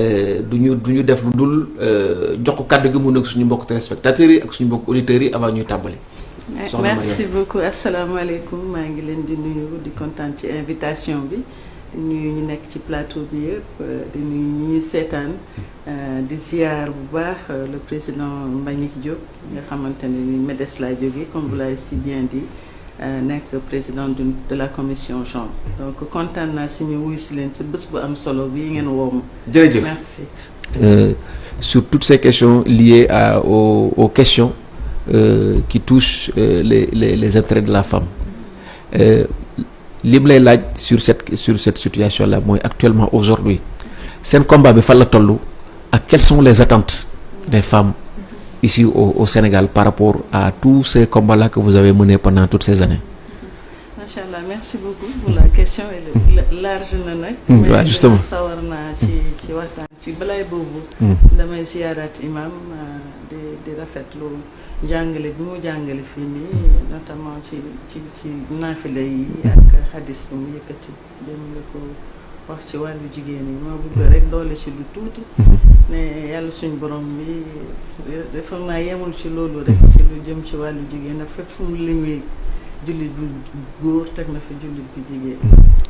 du ñu def lu dul jox ko kàddu gi mu nekk suñu mbokk téléspectateurs yi ak suñu mbokk auditeurs yi avant ñuy tàmbali. merci beaucoup asalaamaaleykum maa ngi leen di nuyu di kontaan ci invitation bi di nuyu ñu nekk ci plateau bi yëpp di nuyu ñuy seetaan di ziar bu baax le président Mbagnick Diop nga xamante ne ni MEDES laa jógee comme vous l'avez si bien dit nekk président de la commission genre donc kontaan naa si ñu wuy si leen si bés bu am solo bii ngeen woo ma. jërëjëf merci. Sur toutes ces questions liées aux questions qui touchent les intérêts de la femme li mu lay laaj sur cette situation là mooy actuellement aujourd'hui seen combat bi fan la toll ak quelles sont les attentes des femmes ici au Sénégal par rapport à tous ces combats là que vous avez menés pendant toutes ces années. Machallah, merci beaucoup pour la question elle est large na nag. waaw justement sawar naa ci waxtaan ci balaay boobu. damay ziyaaraat imam di rafetlu njàngale bi mu jàngale fii nii notamment ci naafila yi ak hadis bi mu yëkkati jëmale ko wax ci wàllu jigéen yi ma bëgg rek doole ci lu tuuti. ne yàlla suñ borom bi dafa naa yemul ci loolu rek ci lu jëm ci wàllu jigéen a fépp fu mu limee jullit bu góor teg na fi jullit bu jigéen.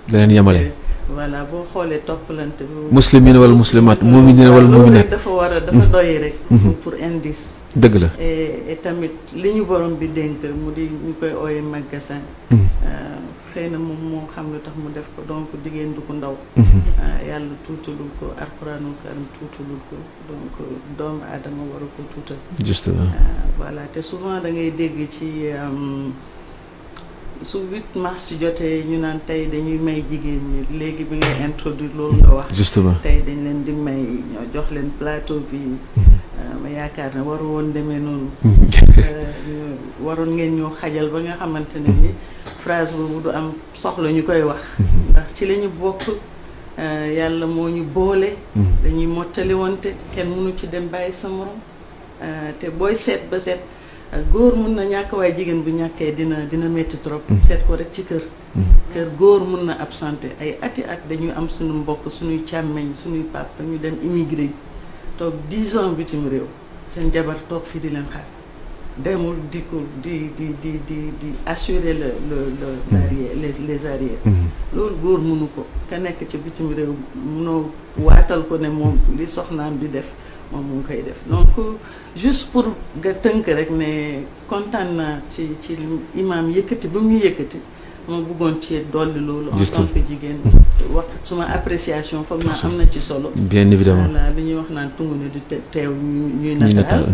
daneen yemale. voilà boo xoolee toppalante bi. muslimin wala muslimat mu'minin wala mu'minat dafa doy rek. pour indice. dëgg la. et tamit li ñu borom bi dénk mu di ñu koy ooyee magasin. xëy na moom moo xam lu tax mu def ko donc jigéen du ko ndaw. yàlla tuutalul ko alxuraanul karim tuutalul ko donc doomu aadama war a ko tuutal. justement. voilà te souvent da ngay dégg ci. su 8 mars jotee ñu naan tey dañuy may jigéen ñi léegi bi ngay introduire loolu nga wax. justement tey dañ leen di may ñoo jox leen plateau bi. ma yaakaar ne waru woon demee noonu. waroon ngeen ñoo xajal ba nga xamante ne ni phrase boobu du am soxla ñu koy wax. ndax ci la ñu bokk yàlla moo ñu boole. dañuy mottali wante kenn mënu ci dem bàyyi sa morom te booy seet ba seet. góor mun na ñàkk waaye jigéen bu ñàkkee dina métti trop. seet ko rek ci kër. kër góor mun na absenté ay ati at dañuy am suñu mbokk suñuy càmmeñ suñuy papa ñu dem immigré toog 10 ans bitim réew seen jabar toog fii di leen xaar demul dikkul di assurer les arrières. loolu góor mënu ko ka nekk ci bitim réew munoo waatal ko ne moom li soxnaam di def. moom mu ngi koy def donc juste pour nga tënk rek ne kontaan naa ci imam yëkkati ba mu yëkkati moo bëggoon ci dolli loolu en tant que jigéen wax suma appréciation foog naa am na ci solo bien évidemment voilà li ñuy wax naan tungu ne du teew ñuy nataal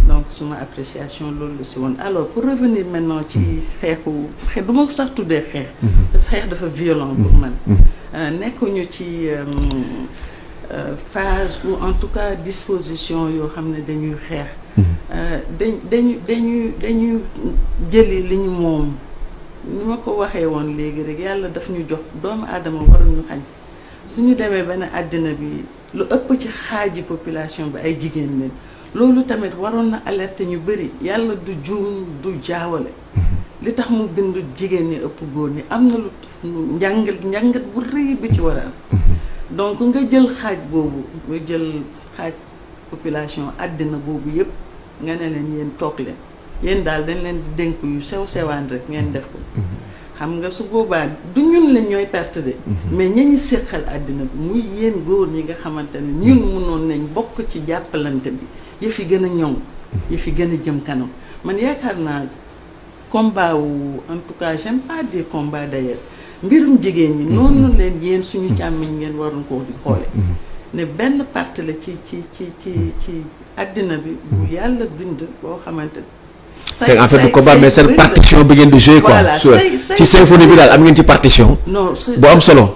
donc suma appréciation loolu la si woon alors pour revenir maintenant ci xeex du ma ko sax tuddee xeex parce que xeex dafa violent pour man nekkuñu ci phase ou en tout cas disposition yoo xam ne dañuy xeex dañu jëli li ñu moom ni ma ko waxee woon léegi rek yàlla daf ñu jox doomu aadama waruñu xañ suñu demee benn àddina bi lu ëpp ci xaaji population bi ay jigéen leen loolu tamit waroon na alerter ñu bëri yàlla du juum du jaawale li tax mu bind jigéen ñi ëpp góor ñi am na lu njàngat bu rëy bi ci war a am donc nga jël xaaj boobu nga jël xaaj population àddina boobu yëpp nga ne leen yéen toog leen yéen daal dañ leen di dénk yu sewaan rek ngeen def ko xam nga su boobaa du ñun lañ ñooy perte de mais ñañu séqal àddina bi muy yéen góor ñi nga xamante ne ñun mënoon nañ bokk ci jàppalante bi yëf yi gën a ñoŋ yëf yi gën a jëm kanam man yaakaar naa combat wu en tout cas j'aime pas dire combat d'ailleurs mbirum jigéen ñi noonu leen yéen suñu càmmiñ ngeen waroon koo di xoole ne benn parti la ci àddina bi bu yàlla bind boo xamante c'est en fait combat mais seen partition bi ngeen di jouer quoi ci symphonie bi daal am ngeen ci partition non bu am solo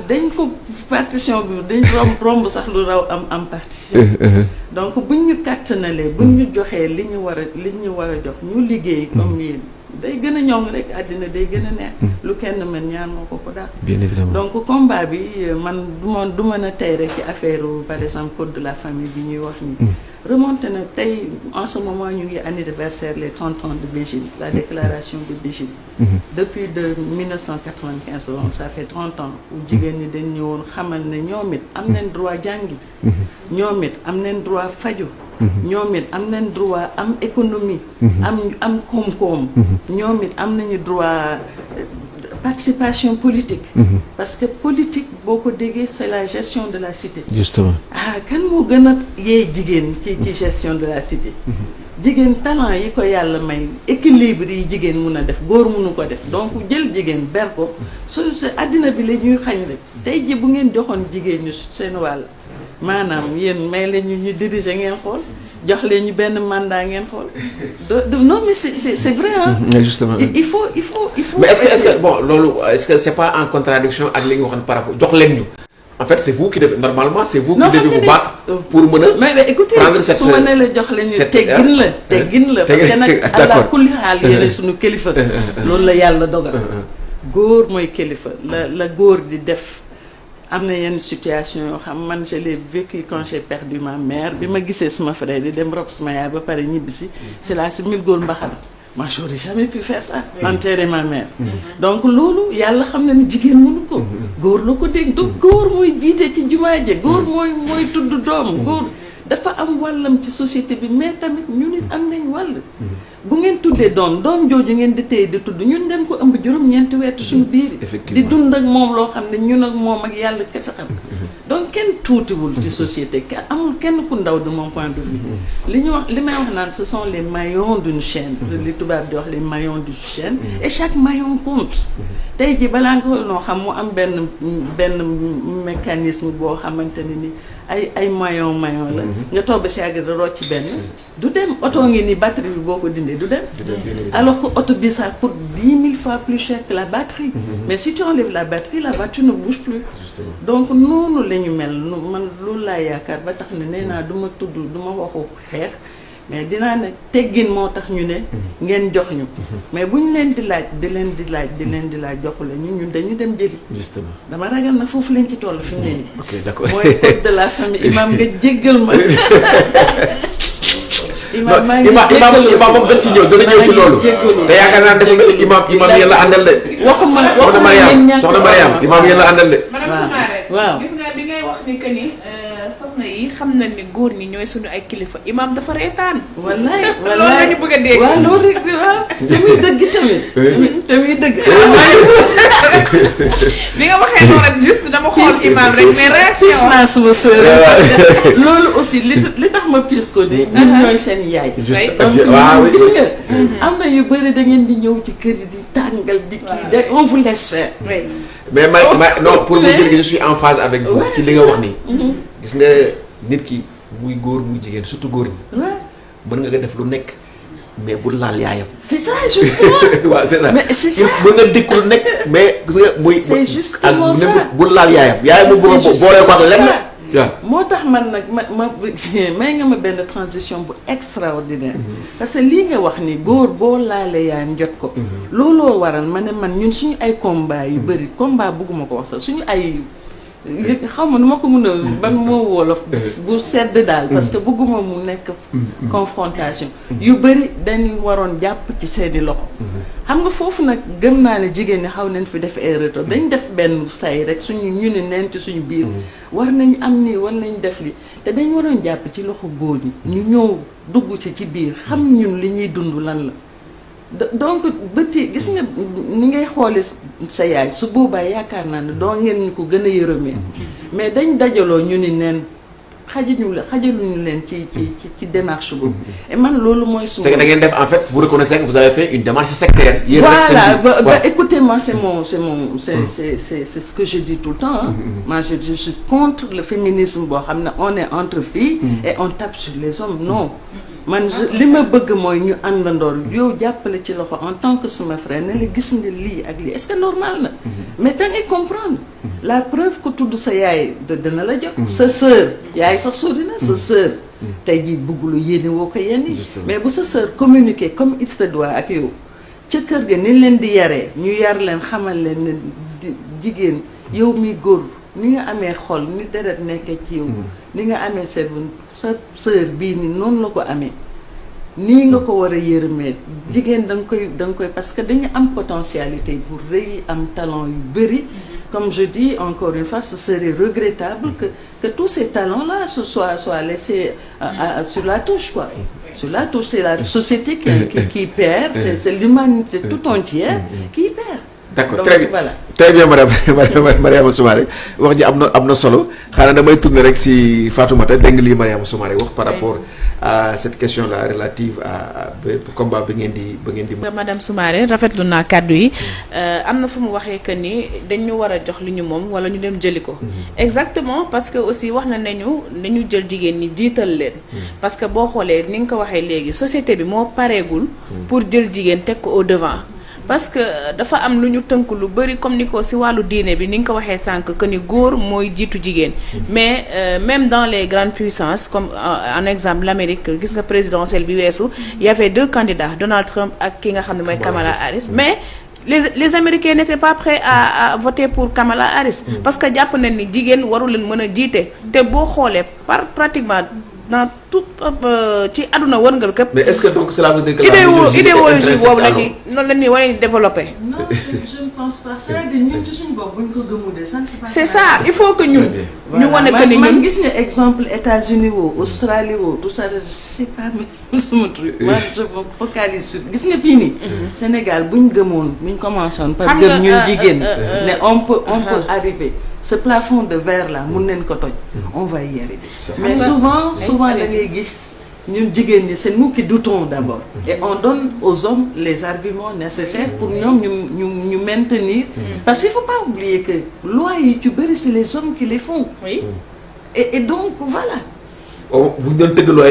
dañ ko partition bi dañ romb sax lu raw am partition donc buñ ñu kàttanalee buñ ñu joxee li ñu war a jox ñu liggéey comme yéen day gën a ñoŋ rek àddina day gën a neex lu kenn mën ñaan moo ko daal bien évidemment donc combat bi man du mën a tey rek ci affaire par exemple code de la famille bi ñuy wax ni remonté na tey en ce moment ñu ngi anniversaire les 30 ans de Bégine, la déclaration de Bégine. Depuis de 1995 donc ça fait 30 ans où jigéen ñi dañ ñëwoon xamal ne ñoom it am nañ droit jàngi, ñoom it am nañ droit faju, ñoom it am nañ droit am économie, am koom-koom, ñoom it am nañu droit participation politique. Parce que politique boo ko déggee c'est la gestion de la cité. Justement. Kan moo gën a yee jigéen ci gestion de la cité. Jigéen talent yi ko yàlla may équilibre yi jigéen mun a def góor munu ko def donc jël jigéen ber ko sa àddina bi la ñuy xañ rek tey ji bu ngeen joxoon jigéen ñu seen wàll maanaam yéen may leen ñu diriger ngeen xool jox leen ñu benn mandat ngeen xool non mais c'est vrai hein. Justement. il faut mais est-ce que bon loolu est-ce que c'est pas en contradiction ak li nga waxoon par rapport jox leen ñu en fait c'est vous qui devez normalement c'est vous qui devez vous battre pour mën a mais écoutez su ma nee la jox leen ñu teggin la parce que nag àlla kulli xaal yéene suñu kilifa loolu la yàlla dogal góor mooy kilifa la góor di def. Am na yenn situation yoo xam man je l'ai vécu quand j'ai perdu ma mère bi ma gisee suma frère di dem rob suma yaay ba pare ñibbisi c'est la si mille góor mbaxana moi j'aurais jamais pu faire ça enterrer ma mère donc loolu yàlla xam na ni jigéen mënu ko góor la ko dégg donc góor mooy jiite ci jumaa je góor mooy tudd doom góor dafa am wàllam ci société bi mais tamit ñu nit am nañ wàll bu ngeen tuddee doom jooju ngeen di téye di tudd ñun dem ko ëmb juróom-ñeenti weetu suñu biir di dund ak moom loo xam ne ñun ak moom ak yàlla kese xam donc kenn tuutiwul ci société amul kenn ku ndaw de mon point de vue li may wax naan ce sont les maillons d'une chaîne li tubaab di wax les maillons d'une chaîne et chaque maillon compte tey ji balaa nga ko noo xam mu am benn mécanisme boo xamante ne ni ay maillon la nga toog ba si yàgg da rocc benn du dem oto ngi ni batterie bi boo ko dindee du dem alors que oto bi ça coûte 10 000 fois plus cher que la batterie mais si tu enlèves la batterie la voiture ne bouge plus donc noonu la ñu mel man loolu laa yaakaar ba tax ne nee naa du ma waxu xeex mais dinaa ne teggin moo tax ñu ne ngeen jox ñu mais bu ñu leen di laaj joxu la ñun dañu dem jëli justement dama ragal na foofu lañ ci toll fi mu ne nii ok d'accord mooy code de la famille imam nga jéggal ma imam maa ngi imam moom dañ ci ñëw dana ñëw ci loolu te yaakaar naa def na imam yéen la àndal de soxna Mariam imam yéen la àndal de waaw gis nga di ngay wax ni que ni soxna yi xam nañ ni góor ñi ñooy suñu ay kilifa imam dafa reetaan wallaay loolu la ñu bëgg a dégg waaw loolu rek waaw te muy dëgg tamit bi nga waxee noonu rek juste dama xool imam rek mais réaction naa suma sœur loolu aussi li tax ma piis ko di ñun ñooy seen yaay donc gis nga am na yu bëri da ngeen di ñëw ci kër yi di tàngal di kii on vous laisse faire mais non pour vous dire que je suis en phase avec vous ci li nga wax nii gis nga nit ki muy góor muy jigéen surtout góor ñi mën nga def lu nekk mais bu laal yaayam c'est ça justement waaw c'est ça mais c'est ça mën nga dikk lu nekk mais gis nga muy c'est justement ça bu laal yaayam mu bëgg boole ko ak lenn waaw moo tax man nag ma may nga ma benn transition bu extraordinaire parce que lii nga wax ni góor boo laalee yaayam jot ko looloo waral ma ne man ñun suñu ay combat yu bëri combat bugguma ko wax sax suñu ay xaw ma nu ma ko mën a ban moo wolof bu sedd daal parce que bëgguma mu nekk confrontation yu bëri dañ waroon jàpp ci seeni loxo xam nga foofu nag gëm naa ne jigéen ñi xaw nañ fi def ay retour dañ def benn say rek suñu ñu ne neen ci suñu biir war nañ am nii war nañ def li te dañ waroon jàpp ci loxo góor ñi ñu ñëw dugg ci biir xam ñun li ñuy dund lan la donc bëti gis nga ni ngay xoole sa yaay su boobaa yaakaar naa ne doo ngeen ñu ko gën a yërëmee mais dañ dajaloo ñu ni neen xajaluñu leen ci démarche boobu et man loolu mooy su c'est que da ngeen def en fait vous reconnaissez que vous avez fait une démarche sectaire voilà écoutez-moi c'est ce que je dis tout le temps hein. Moi je suis contre le féminisme boo xam ne on est entre filles et on tape sur les hommes non man li ma bëgg mooy ñu àndandoor yow jàppale ci loxo en tant que sama frère ne la gis nga lii ak lii est-ce que normal na mais da ngay comprendre la preuve que tudd sa yaay dana la jot sa sœur yaay sax sori na sa sœur tey jii bëggulu yéene woo ko yenn mais bu sa sœur communiquer comme il se doit ak yow ca kër ga ni leen di yaree ñu yar leen xamal leen ne jigéen yow mi góor ni nga amee xol ni deret nekkee ci yow ni nga amee cerveau sa sœur bii ni noonu la ko amee nii nga ko war a yërëmee jigéen da nga koy parce que dañu am potentialité bu rëy am talent yu bëri comme je dis encore une fois ce serait regrettable que tous ces talents-là soient laissés sur la touche quoi. Sur la touche, c'est la société qui perd, c'est l'humanité tout entière qui perd. D'accord, donc, très bien. Voilà. Très bien madame Mariama Soumaré wax ji am na solo xanaa damay tourner rek si Fatoumata dégg nga lii Mariama Soumaré wax par rapport à cette question-là relative à combat bi ngeen di. madame Soumaré rafetlu naa kàddu yi am na fu mu waxee que ni dañu war a jox li ñu moom wala ñu dem jëli ko. exactement parce que aussi wax nañu jël jigéen ñi jiital leen. parce que boo xoolee ni nga ko waxee léegi société bi moo pareegul. pour jël jigéen teg ko au devant. parce que dafa am lu ñu tënk lu bari comme ni ko ci wàllu diine bi ni nga ko waxee sànq que ni góor mooy jiitu jigéen mais même dans les grandes puissances comme en exemple l'Amérique gis nga présidentielle bi weesu il y avait 2 candidats Donald Trump ak ki nga xam ne mooy Kamala Harris mais les Américains n'étaient pas prêts à voter pour Kamala Harris parce que jàpp nañ ni jigéen waru leen mën a jiite te boo xoolee pratiquement dans tout ci àdduna wërngal këpp. mais est-ce que donc cela veut dire que idéologie boobu la ñuy noonu la ñuy war a développer. non je ne pense pas ça de ñun ci suñu bopp bu ñu ko gëmu de ça. c'est ça il faut que ñun. ñu wane que ni ñun man gis nga exemple États-Unis woo Australie woo tout ça c'est pas sama truc. moi je me focalise sur gis nga fii nii. Sénégal bu ñu gëmoon bu ñu commencé woon par gëm ñun jigéen ne on peut arriver. Ce plafond de verre là mun nañ ko toj on va y arriver mais souvent da ngay gis ñun jigéen ñi c'est nous qui doutons d'abord et on donne aux hommes les arguments nécessaires pour ñoom ñu maintenir parce qu'il faut pas oublier que loi yi ci bëri c'est les hommes qui les font oui et donc voilà bu ñu doon tëgg loi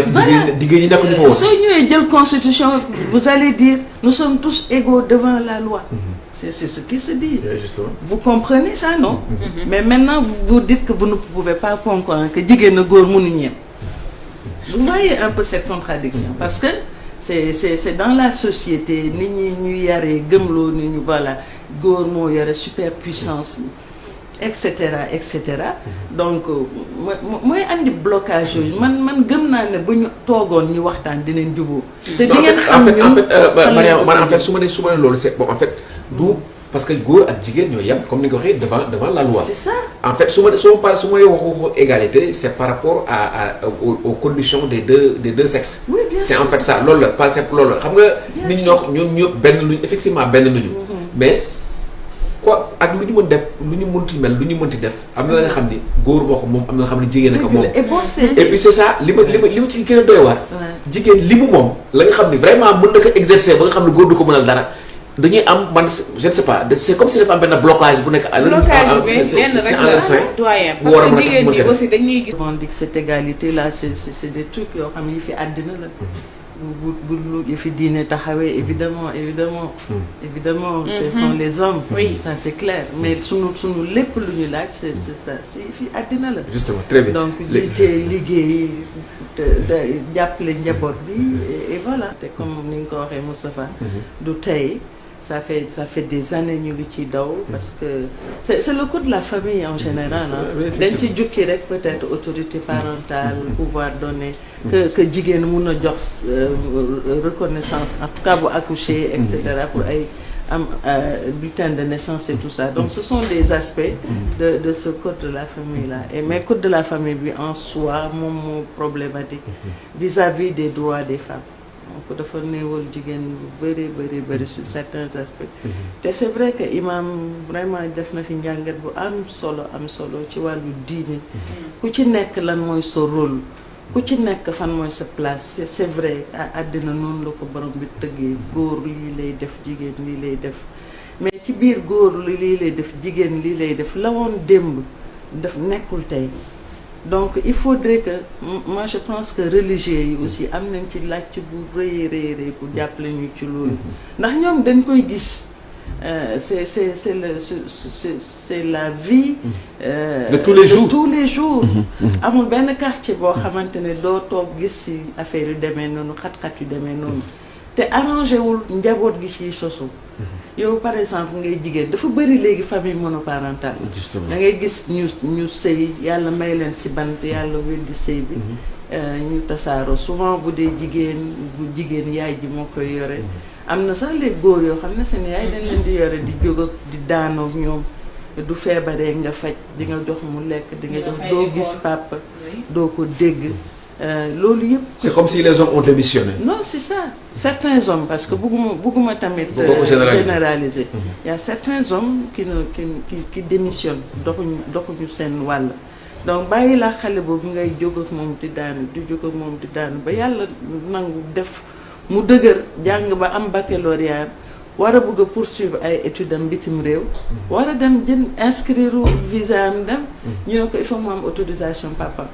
jigéen ñi nekk ñu fa woon soo ñëwee jël constitution vous allez dire nous sommes tous égaux devant la loi c'est ce qui se dit. Justement. Vous comprenez ça, non? Mais maintenant, vous dites que vous ne pouvez pas comprendre que jigéen na góor mënuñu yem. Vous voyez un peu cette contradiction parce que c'est dans la société nit ñi ñu yaree gëmloo ni ñu voilà góor moo yore superpuissance et cetera donc mooy andi blocage yooyu man gëm naa ne bu ñu toogoon ñu waxtaan dinañ jubóo. te di ngeen xam ñun en fait Mariama man en fait su ma nee loolu c'est bon en fait. du parce que góor ak jigéen ñoo yem comme ni nga ko waxee devant la loi. c'est ça en fait su may waxu égalité c'est par rapport aux conditions des deux sexes. oui bien sûr c'est en fait ça loolu la pas c'est loolu la xam nga. nit ñun ñëpp benn luñ effectivement benn luñu. mais quoi ak lu ñu mën def lu ñu mënti mel lu ñu mënti def am na la nga xam ni góor moo ko moom am na nga xam ni jigéen a ko moom. et puis c'est ça li ma ci gën a doy waar. jigéen li mu moom la nga xam ni vraiment mën na ko exercer ba nga xam ne góor du ko mënal dara. dañuy am man je ne sais pas c'est comme si dafa am benn blocage bu nekk. blocage bi benn rek la doyen parce que jigéen ñi aussi dañuy gis. revendique cette égalité là c'est des trucs yoo xam ne yi fi àddina la. bu yi fi diine taxawee évidemment ce sont les hommes. oui ça c'est clair mais sunu lépp lu ñu laaj c'est ça c'est fi àddina la. justement très bien donc jiite liggéey jàppale njaboot bi et voilà. te comme ni nga ko waxee Moustapha du tey. Ça fait des années ñu ngi ciy daw parce que c'est le coup de la famille en général dañ ci jukki rek peut-être autorité parentale pouvoir donner que jigéen mun a jox reconnaissance en tout cas bu accoucher et cetera pour ay am bulletin de naissance et tout ça donc ce sont des aspects de ce code de la famille là et mais code de la famille bi en soi moom moo problématique vis-à-vis des droits des femmes donc dafa néewal jigéen lu bëri sur certains aspects te c'est vrai que imam vraiment def na fi njàngat bu am solo ci wàllu diine ku ci nekk lan mooy sa rôle ku ci nekk fan mooy sa place c'est vrai àddina noonu la ko borom bi tëggee góor lii lay def jigéen lii lay def mais ci biir góor lii lay def jigéen lii lay def la woon démb daf nekkul tey donc il faudrait que moi je pense que religieux yi aussi am nañ ci laaj bu rëy pour jàppale ñu ci loolu ndax ñoom dañ koy gis c'est la vie de tous les jours amul benn quartier boo xamante ne doo toog gis ci affaire yu demee noonu xat-xat yu demee noonu te arrangé wul njaboot gi ci sosu. yow par exemple ngay jigéen dafa bëri léegi famille monoparentale. justement da ngay gis ñu sëy yàlla may leen si bant yàlla weddi sëy bi. ñu tasaaroo souvent bu dee jigéen yaay ji moo koy yore. am na sax les góor yoo xam ne seen yaay dañ leen di yore di jóg ak di daanoog ñoom du feebaree nga faj di nga jox mu lekk di nga jox doo gis papa doo ko dégg. loolu yëpp. c'est comme si les hommes ont démissionné. non c'est ça certains hommes parce que bëgguma tamit. généraliser. Il y a certains hommes qui démissionnent doxuñu seen wàll. donc bàyyi la xale boobu ngay jóg ak moom di daanu ba yàlla nangu def mu dëgër jàng ba am baccalauréat war a bëgg a poursuivre ay études am bitim réew. war a dem inscrire visa am dem. ñu ne ko il faut mu am autorisation papa.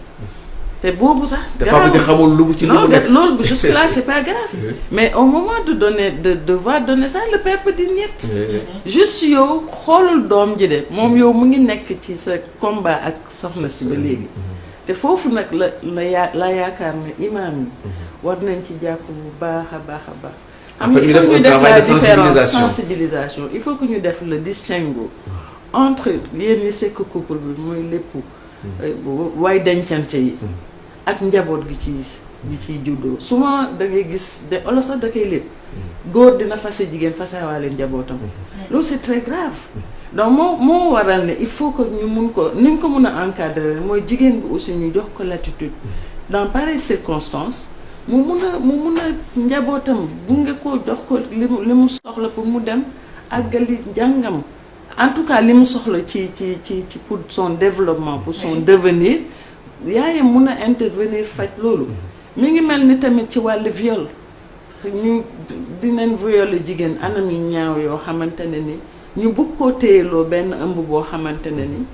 te boobu sax. te papa ji xamul lu mu ci lu mu nekk loolu jusque là c'est pas grave. mais au moment de devoir donner ça le père peut dire ñett. juste yow xoolul doom ji de moom yow mu ngi nekk ci sa combat ak soxna si ba léegi. te foofu nag la yaakaar ne imaam yi. war nañ ci jàpp bu baax a baax a baax. en fait ñu def un travail de sensibilisation il faut que ñu def le distinguo entre yéen ñi sekk couple bi mooy lépp. waaye dencante yi. ak njaboot gi ciy juddoo souvent da ngay gis de olof sax da koy lépp góor dina fase jigéen fasewaale njabootam. loolu c'est très grave. donc moo waral ne il faut que ñu mun ko ni ñu ko mun a encadrer mooy jigéen bi aussi ñu jox ko latitude. dans pareilles circonstances mu mun a njabootam bunge ko jox ko li mu soxla pour mu dem àggali njàngam. en tout cas li mu soxla ci pour son développement pour son devenir yaayam mun a intervenir faj loolu. mi ngi mel ni tamit ci wàllu viol ñu dinañ violer jigéen anam yu ñaaw yoo xamante ne ni ñu bëgg koo téyeloo benn ëmb boo xamante ne ni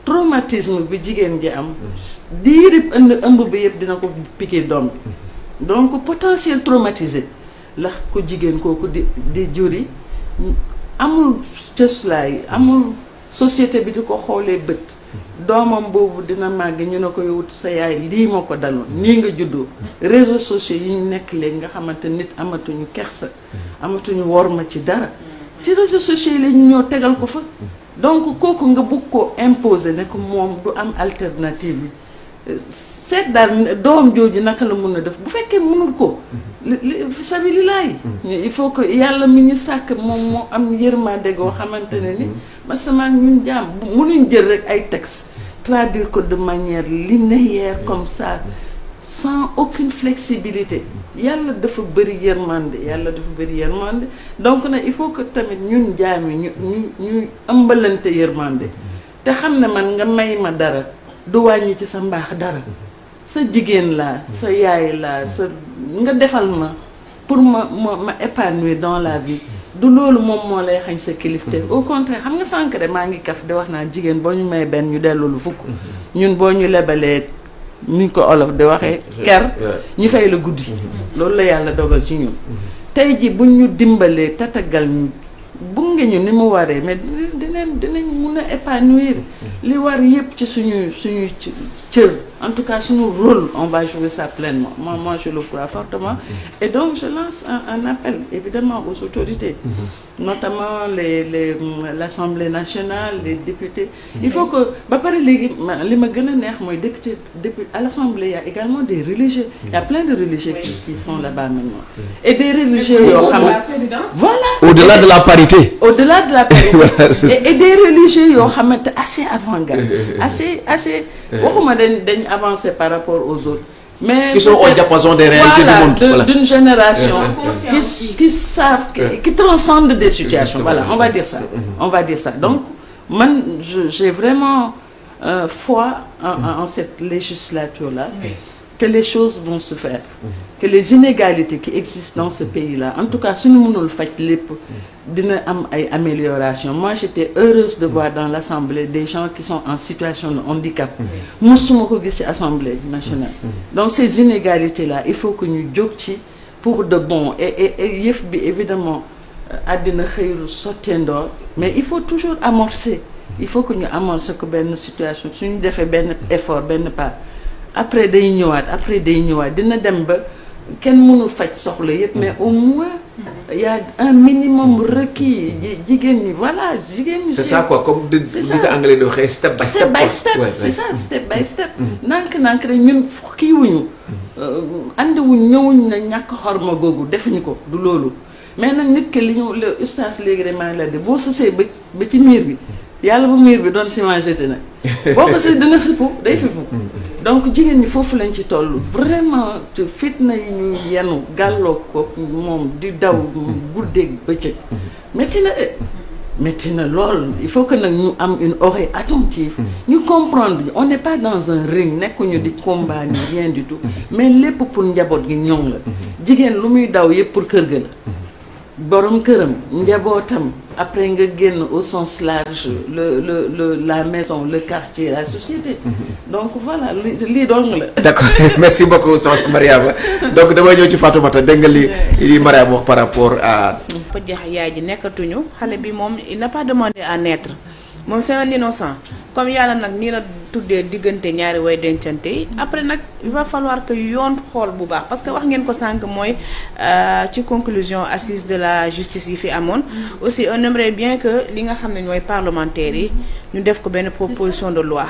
traumatisme bi jigéen ji am diirib ëmb bi yëpp dina ko piquer doom bi. donc potentiel traumatisé la ko jigéen kooku di juri amul cëslaay amul société bi di ko xoolee bët doomam boobu dina màgg ñu ne ko yow sa yaay lii moo ko daloon nii nga juddoo. réseaux sociaux yi ñu nekk léegi nga xamante nit amatuñu kersa amatuñu worma ci dara ci réseaux sociaux yi la ñu ñëw tegal ko fa. donc kooku nga bëgg ko imposer ne ko moom du am alternative yi seet daal doom jooju naka la mun a def bu fekkee mënul ko. sabilillahi il faut que yàlla mi ñu sàkk moom moo am yërmande goo xamante ne ni masama ñun jaam mënuñ jël rek ay textes traduire ko de manière linéaire comme ça sans aucune flexibilité. yàlla dafa bëri yërmande donc nag il faut que tamit ñun jaam yi ñu ëmbalante yërmande te xam ne man nga may ma dara du wàññi ci sa mbaax dara. sa jigéen laa sa yaay laa sa nga defal ma pour ma épanouir dans la vie du loolu moom moo lay xañ sa kilifte. au contraire xam nga sànq de maa ngi kaf di wax naa jigéen boo ñu may benn ñu delloo lu fukk. ñun boo ñu lebalee ni ko olof di waxee ker ñu fay la guddi. loolu la yàlla dogal ci ñun. tey ji buñ ñu dimbalee tatagal ñu bunge ñu ni mu waree mais dinañ mun a épanouir li war yëpp ci suñu cër. En tout cas, suñu rôle, on va jouer ça pleinement. Moi, je le crois fortement. Et donc, je lance un appel, évidemment, aux autorités, notamment l'Assemblée nationale, les députés. Il faut que, à l'Assemblée, il y a également des religieux. Il y a plein de religieux qui sont là-bas maintenant. Et des religieux... Voilà. Au-delà de la parité. Au-delà de la parité. Voilà, et des religieux assez avant-gardistes, assez waxuma dañ avancer par rapport aux autres, mais qui sont au diapason des réalités du monde. Voilà, d'une génération qui savent, qui transcendent des situations. Voilà, on va dire ça. Donc, man, j'ai vraiment foi en cette législature-là, que les choses vont se faire, que les inégalités qui existent dans ce pays-là, en tout cas, si nous ne le faisons pas, dina am ay amélioration. Moi, j'étais heureuse de voir dans l'Assemblée des gens qui sont en situation de handicap. Musuma ko gis ci Assemblée nationale. Donc ces inégalités-là, il faut que ñu jóg ci pour de bon. Et yëf bi évidemment àddina xëyul sotteendoo, mais il faut toujours amorcer. Il faut que ñu amorcer ko benn situation, suñu defee benn effort, benn pas. Après day ñëwaat dina dem ba kenn mënul faj soxla yëpp mais au moins il y a un minimum requis jigéen ñi voilà jigéen ñi. c'est ça quoi comme di ko anglais di waxee step by step. c'est ça step by step. nànk rek ñun kii wuñu andiwuñ ñëwuñ na ñàkk xorma googu defuñu ko du loolu mais nag nit ki li ñu le ustaas léegi de maa ngi la de boo sësee ba ci miir bi yàlla bu miir bi doon ciment jeté nag boo ko sësee dina fippu day fippu. donc jigéen ñi foofu lañ ci toll vraiment fitna yi ñu yenu gàlloo ko moom di daw guddeeg bëccëg métti na lool il faut que nag ñu am une oreille attentive ñu comprendre on n'est pas dans un ring nekkuñu di combat ni rien du tout mais lépp pour njaboot gi ñoŋ la jigéen lu muy daw yëpp pour kër ga la borom këram njabootam après nga génn au sens large la maison le quartier la société donc voilà lii doon la. d'accord merci beaucoup soxna Mariama donc damay ñëw ci Fatoumata dégg nga li Mariama wax par rapport à. pëjjax yaay ji nekkatuñu xale bi moom il n'a pas demandé à naître moom c'est un innocent comme yàlla nag nii la tuddee diggante ñaari way dencante yi après nag il va falloir que yoon xool bu baax parce que wax ngeen ko sànq mooy ci conclusion assise de la justice yi fi amoon aussi on aimerait bien que li nga xam ne ñooy parlementaires yi ñu def ko benn proposition de loi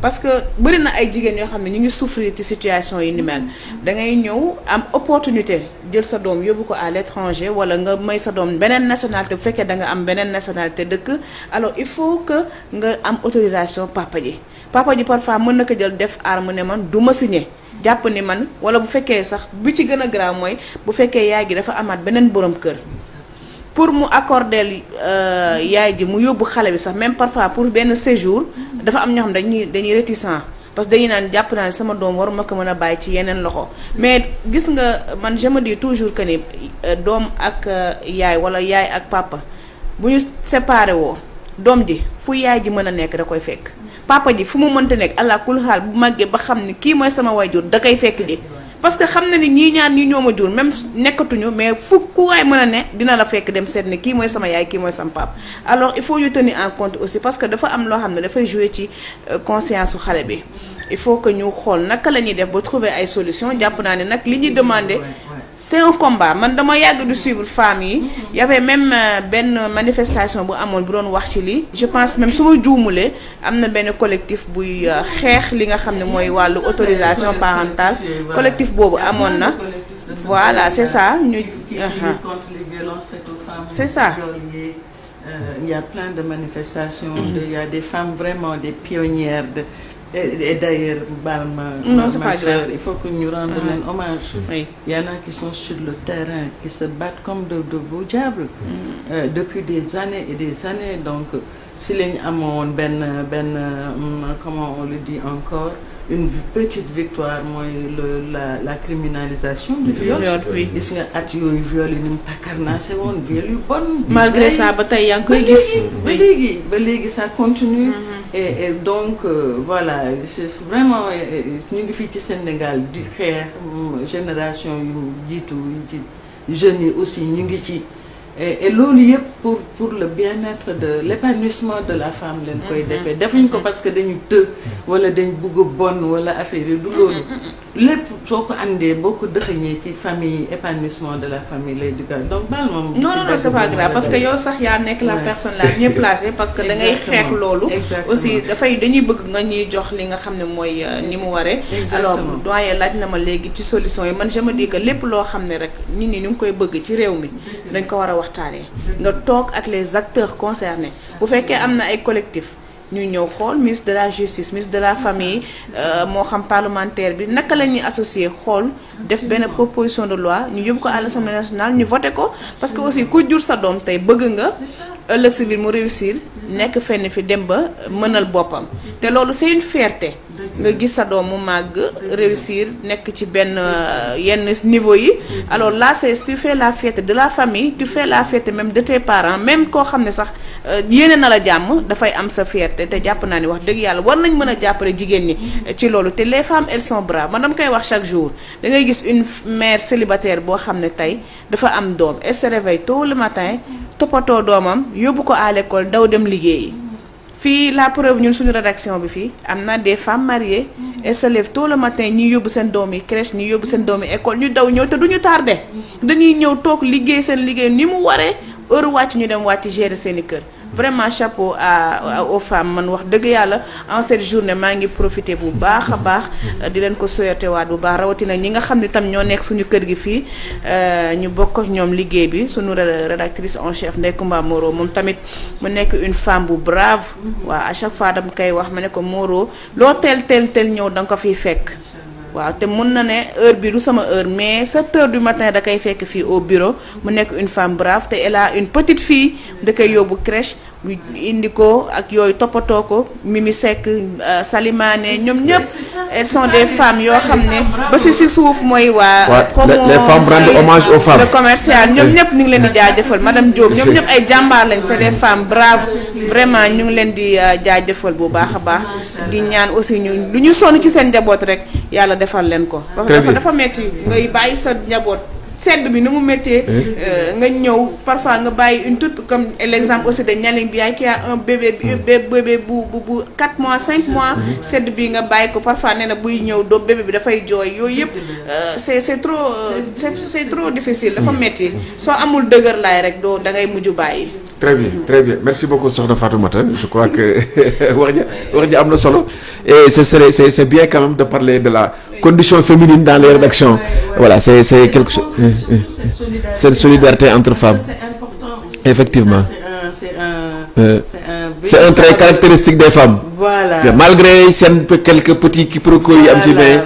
parce que bëri na ay jigéen yoo xam ne ñu ngi souffrir ci situation yi ni mel da ngay ñëw am opportunité jël sa doom yóbbu ko à l'étranger wala nga may sa doom beneen nationalité bu fekkee da nga am beneen nationalité dëkk alors il faut que nga am autorisation papa ji parfois mën na ko jël def arme ne man du ma signé jàpp ni man wala bu fekkee sax bi ci gën a grave mooy bu fekkee yaay gi dafa amaat beneen borom kër pour mu accorder yaay ji mu yóbbu xale bi sax même parfois pour benn séjour dafa am ñoo xam dañuy réticent parce que dañuy naan jàpp naa ne sama doom waruma ko mën a bàyyi ci yeneen loxo mais gis nga man je me dis toujours que ni doom ak yaay wala yaay ak papa bu ñu séparé woo doom ji fu yaay ji mën a nekk da koy fekk papa ji fu mu mënta nekk allah kul xaal bu màggee ba xam ni kii mooy sama waajur da koy fekk ji parce que xam na ni ñii ñaar ñi ñoo ma jur même nekkatuñu mais fu ku waay mën a ne dina la fekk dem seet ni kii mooy sama yaay kii mooy sama papa alors il faut ñu tenir en compte aussi parce que dafa am loo xam ne dafay jouer ci conscience su xale bi il faut que ñu xool naka la ñuy def ba trouver ay solutions jàpp naa ne nag li ñuy demander c'est un combat man dama yàgg du suivre femmes yi y avait même benn manifestation bu amoon bu doon wax ci lii je pense même su ma juumulee am na benn collectif buy xeex li nga xam ne mooy wàllu autorisation parentale collectif boobu amoon na voilà c'est ça ñu contre les violences faites aux femmes c'est ça il y a plein de manifestations il y a des femmes vraiment des pionnières et d'ailleurs non c'est pas grave il faut que ñu rendre leen hommage oui. Il y en a qui sont sur le terrain qui se battent comme de beaux diables depuis des années et des années donc si lañu amoon benn comment on le dit encore une petite victoire mooy la criminalisation du viol gis nga at yooyu viol yi ni mu takkarnaase woon viol yu bon malgré ça ba tey yaa ngi koy gis ba léegi ça continue et donc voilà c'est vraiment ñu ngi fii ci Sénégal di xeex génération yu jiitu yi ci jeunes yi aussi ñu ngi ci et loolu yëpp pour le bien-être de l'épanouissement de la femme leen koy defee defuñ ko parce que dañu të wala dañ bugg bon wala affaire yi du loolu lépp soo ko andee boo ko dëxëñee ci famille épanouissement de la famille lay dugal donc baal moom non c'est pas grave parce que yow sax yaa nekk la personne la mieux placée parce que da ngay xeex loolu aussi dañuy bëgg nga ñuy jox li nga xam ne mooy ni mu waree alors doyen laaj na ma léegi ci solution yi man je me dis que lépp loo xam ne rek nit ñi ñu ngi koy bëgg ci réew mi dañ ko war a waxtaanee nga toog ak les acteurs concernés bu fekkee am na ay collectifs ñu ñëw xool ministre de la justice ministre de la famille moo xam parlementaire bi naka la ñuy associer xool def benn proposition de loi ñu yóbbu ko à l'Assemblée nationale ñu voté ko parce que aussi ku jur sa doom tey bëgg nga ëllëg si biir mu réussir nekk fenn fi dem ba mënal boppam te loolu c'est une fierté nga gis sa doom mu màgg réussir nekk ci benn yenn niveau yi alors là tu fais la fierté de la famille tu fais la fierté même de tes parents même koo xam ne sax yéene na la jàmm dafay am sa fierté te jàpp naa ni wax dëgg yàlla war nañ mën a jàppale jigéen ñi ci loolu te les femmes elles sont braves man dama koy wax chaque jour da ngay gis une mère célibataire boo xam ne tey dafa am doom elle se réveille tôt le matin toppatoo doomam yóbbu ko à l'école daw dem liggéeyi fii la preuve ñun suñu rédaction bi fii am na des femmes mariées elles se lèvent tôt le matin ñi yóbbu seen doom yi crèche ñi yóbbu seen doom yi école ñu daw ñëw te duñu tardé dañuy ñëw toog liggéey seen liggéey ni mu waree heure wàcc ñu dem wàcc gérer seeni kër vraiment chapeau aux femmes man wax dëgg yàlla en cette journée maa ngi profité bu baax a baax di leen ko souhaité waat bu baax rawatina ñi nga xam ne tam ñoo nekk suñu kër gi fii ñu bokk ak ñoom liggéey bi suñu rédactrice en chef Ndeye Comba Moreau moom tamit mu nekk une femme bu brave waaw à chaque fois dama koy wax ma ne ko Moreau loo teel ñëw da nga ko fiy fekk waaw te mun na ne heure bi du sama heure mais 7 heures du matin da koy fekk fii au bureau mu nekk une femme brave te elle a une petite fille da koy yóbbu crèche indi ko ak yooyu toppatoo ko Mimi Seck Salimane ñoom ñëpp elles sont des femmes yoo xam ne ba si suuf mooy waa les femmes rendent hommage aux femmes le commercial ñoom ñëpp ñu ngi leen di jaajëfal madame Diop ñoom ñëpp ay jàmbaar lañ c'est des femmes braves vraiment ñu ngi leen di jaajëfal bu baax a baax di ñaan aussi ñu lu ñu sonn ci seen njaboot rek yàlla defal leen ko dafa metti ngay bàyyi sa njaboot sedd bi ni mu méttee nga ñëw parfois nga bàyyi une toute comme l'exemple aussi de Nialing Biaye qui a un bébé bu 4 mois 5 mois sedd bi nga bàyyi ko parfois nee na buy ñëw doo bébé bi dafay jooy yooyu yëpp c'est trop difficile dafa métti soo amul dëgër laay rek doo da ngay mujj bàyyi. très bien merci beaucoup soxna Fatoumata je crois que wax ji am na solo et c'est bien quand même de parler de la condition féminine dans les rédactions. Voilà, c'est quelque chose. Cette solidarité entre femmes. C'est important aussi. Effectivement. C'est un trait caractéristique des femmes. Voilà. Malgré quelques petits quiproquos yi am ci mais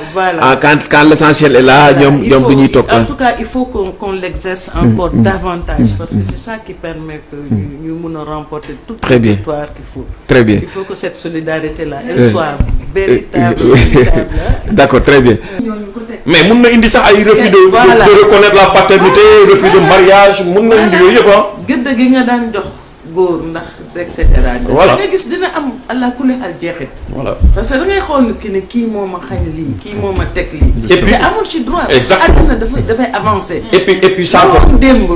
quand l'essentiel est là ñoom dañuy topp. En tout cas, il faut qu'on l'exerce encore davantage parce que c'est ça qui permet que ñu mën a remporter toute la victoire qu'il faut. Très bien. Il faut que cette solidarité là elle soit véritable. D'accord, très bien. Mais mun na indi sax ay refus de reconnaître la paternité, refus de mariage, mun na indi yooyu yëpp gëdd gi nga daan jox góor ndax et cetera. Voilà nga gis dina am allah kulli al jeexit. Voilà parce que da ngay xool ki ne kii moo ma xañ lii kii moo ma teg lii. et puis amul ci droit. exactement àddina dafay avancer. et puis ça ko démb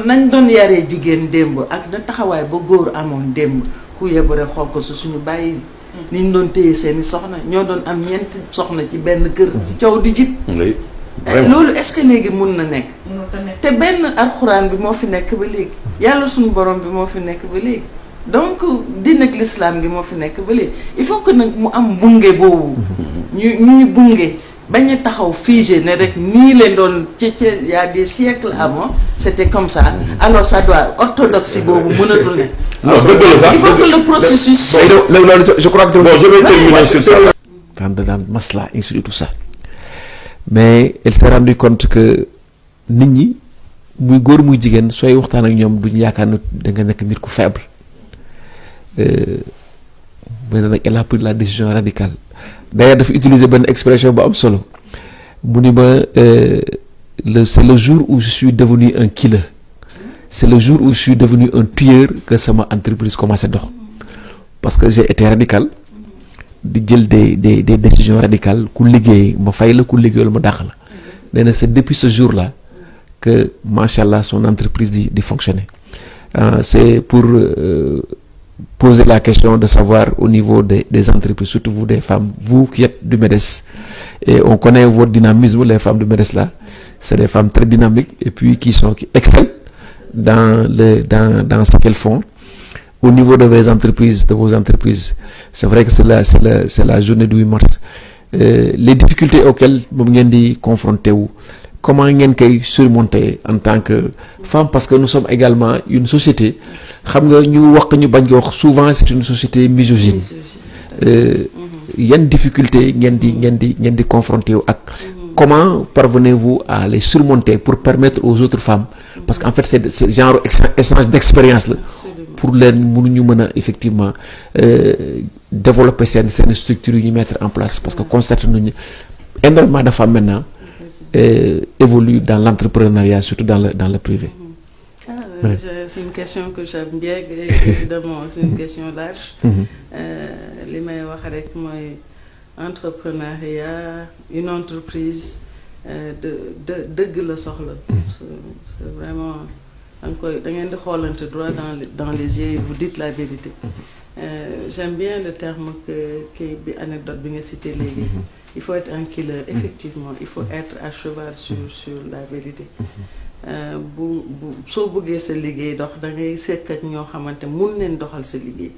nañ doon yaree jigéen démb ak na taxawaay ba góor amoon démb ku yebu rek xool ko suñu bàyyi. ni ñu doon téye seeni soxna ñoo doon am ñeenti soxna ci benn kër. coow di jib. loolu est-ce que léegi mun na nekk. te benn alxuraan bi moo fi nekk ba léegi. yàlla suñu borom bi moo fi nekk ba léegi. donc diine ak l'islam gi moo fi nekk ba léegi il faut que nag mu am bunge boobu. ñuy bunge bañ a taxaw figé ne rek nii leen doon ci y a des siècles avant c'était comme ça alors ça doit orthodoxie boobu mënatul ne. non dëgg la sax il faut que le processus. je crois que bon je vais terminer sur ça. dans masla et tout ça mais elle s'est rendu compte que nit ñi muy góor muy jigéen sooy waxtaan ak ñoom duñu yaakaar ne da nga nekk nit ku faible mais nag elle a pris la décision radicale d'ailleurs dafa utiliser benn expression bu am solo mu ni ma c'est le jour où je suis devenu un killer c'est le jour où je suis devenu un tueur que sama entreprise commencé dox parce que j'ai été radical di jël des décisions radicales ku liggéey ma fay la ku liggéeyal ma dàq la nee na c'est depuis ce jour-là que machallah son entreprise di fonctionner c'est pour poser la question de savoir au niveau des entreprises surtout vous des femmes vous qui êtes du MEDES et on connaît votre dynamisme les femmes du MEDES là c'est des femmes très dynamiques et puis qui excellent dans ce qu'elles font. Au niveau de vos entreprises, c'est vrai que c'est la journée du 8 mars. Les difficultés auxquelles vous êtes confrontés, comment vous pouvez surmonter en tant que femme, parce que nous sommes également une société, souvent c'est une société misogyne. Il y a une difficulté, vous êtes confrontés à comment parvenez-vous à les surmonter pour permettre aux autres femmes, parce qu'en fait c'est genre échange d'expérience là. Pour les mënuñu mën a effectivement développer seen structure yu ñu mettre en place parce que constaté nañu énormément de femmes maintenant évoluent dans l'entrepreneuriat surtout dans le privé. C'est une question que j'aime bien évidemment c'est une question large. li may wax rek mooy entrepreneuriat une entreprise de dëgg la soxla. C'est vraiment. da ngeen di xoolante droit dans les yeux et vous dites la vérité J'aime bien le terme bi anecdote bi nga cité léegi. Il faut être un killer, effectivement. Il faut être à cheval sur la vérité. soo bëggee sa liggéey dox da ngay sekk ak ñoo xamante mun neen doxal sa liggéey.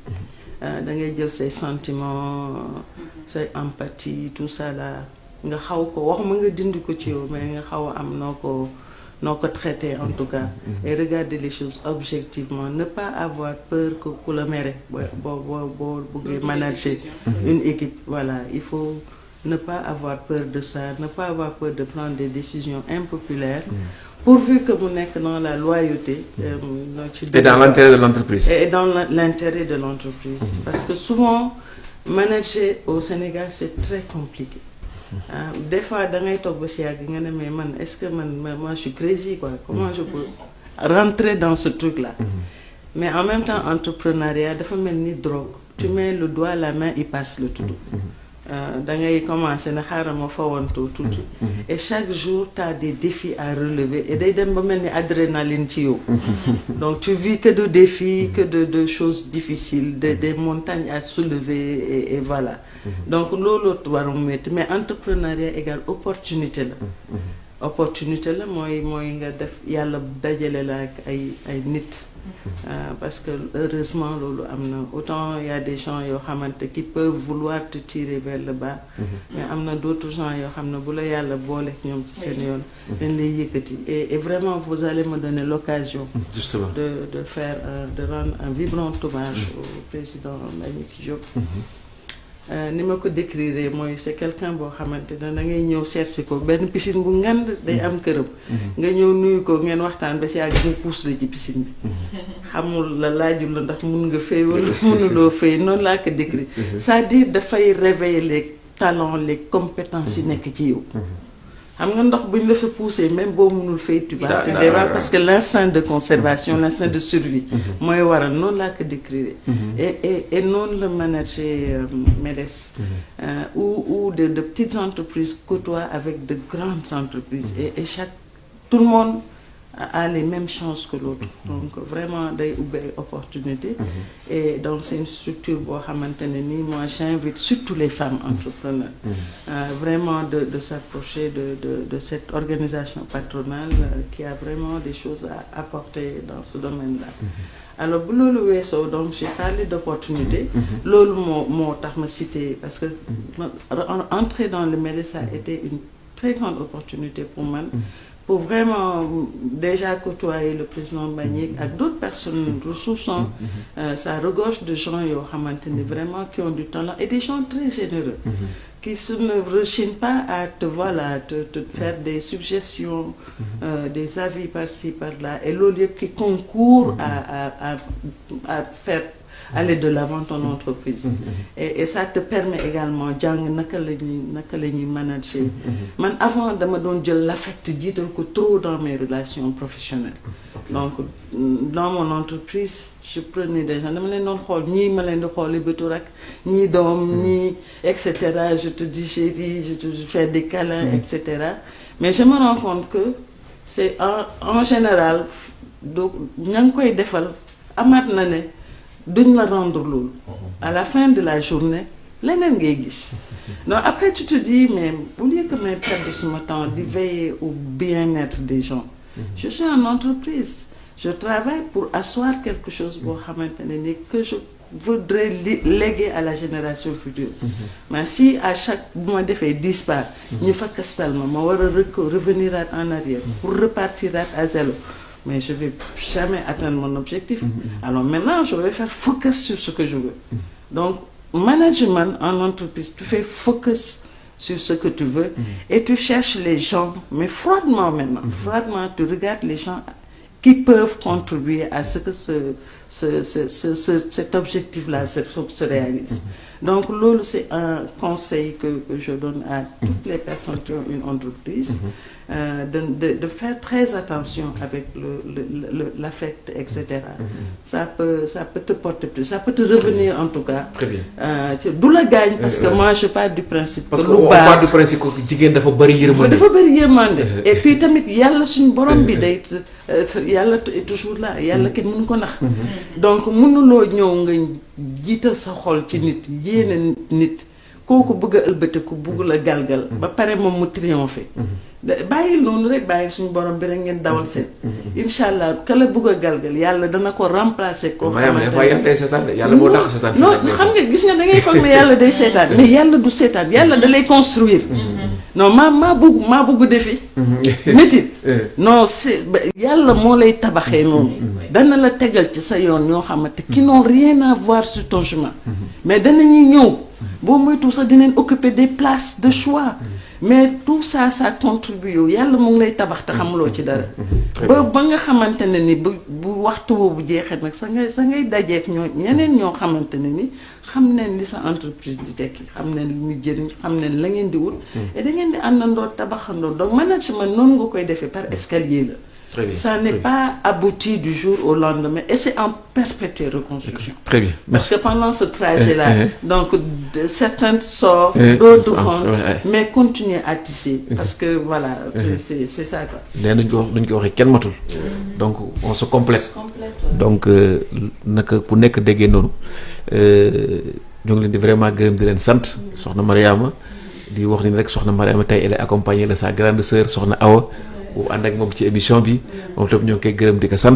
da ngay jël say sentiments, say empathie, tout ça là nga xaw ko waxuma nga dindi ko ci yow mais nga xaw a am noo ko traiter en tout cas. Et regarder les choses objectivement, ne pas avoir peur que ku la mere boo bëggee manager une équipe. Voilà, il faut ne pas avoir peur de ça, ne pas avoir peur de prendre des décisions impopulaires. Pourvu que mu nekk dans la loyauté. Et dans l'intérêt de l'entreprise. Et dans l'intérêt de l'entreprise. Parce que souvent, manager au Sénégal, c'est très compliqué. Des fois, da ngay toog ba si yàgg nga ne mais man est-ce que moi je suis crazy quoi. Comment je peux rentrer dans ce truc-là. Mais en même temps, entrepreneuriat dafa mel ni drogue. Tu mets le doigt à la main, il passe le tout. Da ngay commencer na xaaral ma fawanto tuuti. Et chaque jour tu as des défis à relever et day dem ba mel ni adrénaline ci yow. Donc tu vis que de défis, que de choses difficiles, des montagnes à soulever et voilà. Donc loolu warum metti mais entrepreneuriat égale opportunité la. Opportunité la mooy nga def yàlla dajale la ak ay nit. Parce que heureusement loolu am na autant il y a des gens yoo xamante qui peuvent vouloir te tirer vers le bas. Mais am na d'autres gens yoo xam ne bu la yàlla boole ñoom ci seen yoon. dañ lay yëkkati et vraiment vous allez me donner l'occasion. Justement. de rendre un vibrant hommage au président Mbagnick Diop. Ni ma ko décrire mooy c'est quelqu'un boo xamante ne da ngay ñëw seet si ko benn piscine bu ngand day am këram. nga ñëw nuyu ko ngeen waxtaan ba si ak mu pousse la ci piscine bi. xamul la laajul la ndax mun nga fay wala mënuloo fay noonu laa ko décrire. c'est-à-dire dafay réveiller les talents les compétences yi nekk ci yow. xam nga ndox buñ la fa pousser même boo mënul fay tu vas te débat parce que l'instinct de conservation l'instinct de survie mooy waral noonu laa ko décrire et noonu la manager MEDES où de petites entreprises côtoient avec de grandes entreprises et tout le monde a les mêmes chances que l'autre. Donc vraiment day ubbi ay opportunités. Et donc c'est une structure boo xamante ne nii moi j'invite surtout les femmes entrepreneurs. Vraiment de s'approcher de cette organisation patronale qui a vraiment des choses à apporter dans ce domaine-là. Alors bu loolu weesoo donc j'ai parlé d'opportunités. Loolu moo tax ma cité parce que entrer dans le MEDES ça a été une très grande opportunité pour man. Pour vraiment déjà côtoyer le président Mbagnick avec d'autres personnes ressourçantes, ça regorge de gens yoo xamante ni vraiment qui ont du talent et des gens très généreux, qui ne rechignent pas à te faire des suggestions, des avis par-ci par-là et loolu yëpp qui concourt à faire aller de l'avant ton entreprise. Et ça te permet également jàng naka la ñuy manager. Man avant dama doon jël l'affect jiital ko trop dans mes relations professionnelles. Donc dans mon entreprise je prenais des gens dama leen doon xool ñii ma leen di xooli bëtu rek ñii doom ñii et cetera je te dis chérie je te fais des câlins et cetera mais je me rends compte que c'est en général donc ña ngi koy defal amaat na ne duñ la rendre loolu. À la fin de la journée leneen ngay gis. Donc après tu te dis mais au lieu que may perdre suma temps di veiller au bien-être des gens. Je suis en entreprise. Je travaille pour asseoir quelque chose boo xamante ne ni que je voudrais léguer à la génération future. Mais si à chaque bu ma defee 10 pas ñu fakkastal ma war a revenir en arrière pour repartir à zéro. Mais je vais jamais atteindre mon objectif. Alors maintenant, je vais faire focus sur ce que je veux. Donc, management en entreprise, tu fais focus sur ce que tu veux et tu cherches les gens, mais froidement maintenant. Froidement, tu regardes les gens qui peuvent contribuer à ce que cet objectif-là se réalise. Donc, loolu c'est un conseil que je donne à toutes les personnes qui ont une entreprise, de faire très attention avec l'affect, etc. Ça peut te porter plus, ça peut te revenir en tout cas. Très bien. D'où la gagne parce que moi je pars du principe. Parce qu'on part du principe que jigéen dafa bari yërmande. dafa bari yërmande. Et puis tamit yàlla suñu borom bi day yàlla est toujours là yàlla kenn mënu ko nax donc mënuloo ñëw nga jiital sa xol ci nit yéene nit kooku bëgg a ëlbatiku bëgg la galgal ba pare moom mu triompher bàyyi noonu rek bàyyi suñu borom bi rek ngeen dawal seen incha allah ka la bëgg a galgal yàlla dana ko remplacer koo xamante ne yàlla moo tax seetaan non xam nga gis nga da ngay foog ne yàlla day seetaan mais yàlla du seetaan yàlla da lay construire non maa bëgg defi métit non c'est yàlla moo lay tabaxee noonu dana la tegal ci sa yoon ñoo xamante qui n'ont rien à voir sur ton chemin mais danañu ñëw boo moytu sax dinañ occuper des places de choix mais tout ça contribue yow yàlla mu ngi lay tabax te xamuloo ci dara ba nga xamante ne ni bu waxtu boobu jeexee nag sa ngay dajeek ñeneen ñoo xamante ne ni xam nañ li sa entreprise di tekki xam nañ li muy jëriñ xam nañ la ngeen di wut et da ngeen di àndandoo tabaxandoo donc management noonu nga koy defee par escalier la. Très bien. Ça n'est pas abouti du jour au lendemain et c'est en perpétuelle reconstruction. Très bien. Parce que pendant ce trajet-là, donc certains sortent, d'autres rentrent, mais continuez à tisser parce que voilà, c'est ça quoi. nee nañ ko waxee kenn matul. Donc on se complète. Donc naka ku nekk déggee noonu ñoo ngi leen di vraiment gërëm di leen sant soxna Mariama di wax ni rek soxna Mariama tey elle est accompagnée de sa grande sœur soxna Awa bu ànd ak moom ci émission bi moom tam ñoo ngi koy gërëm di ko sant.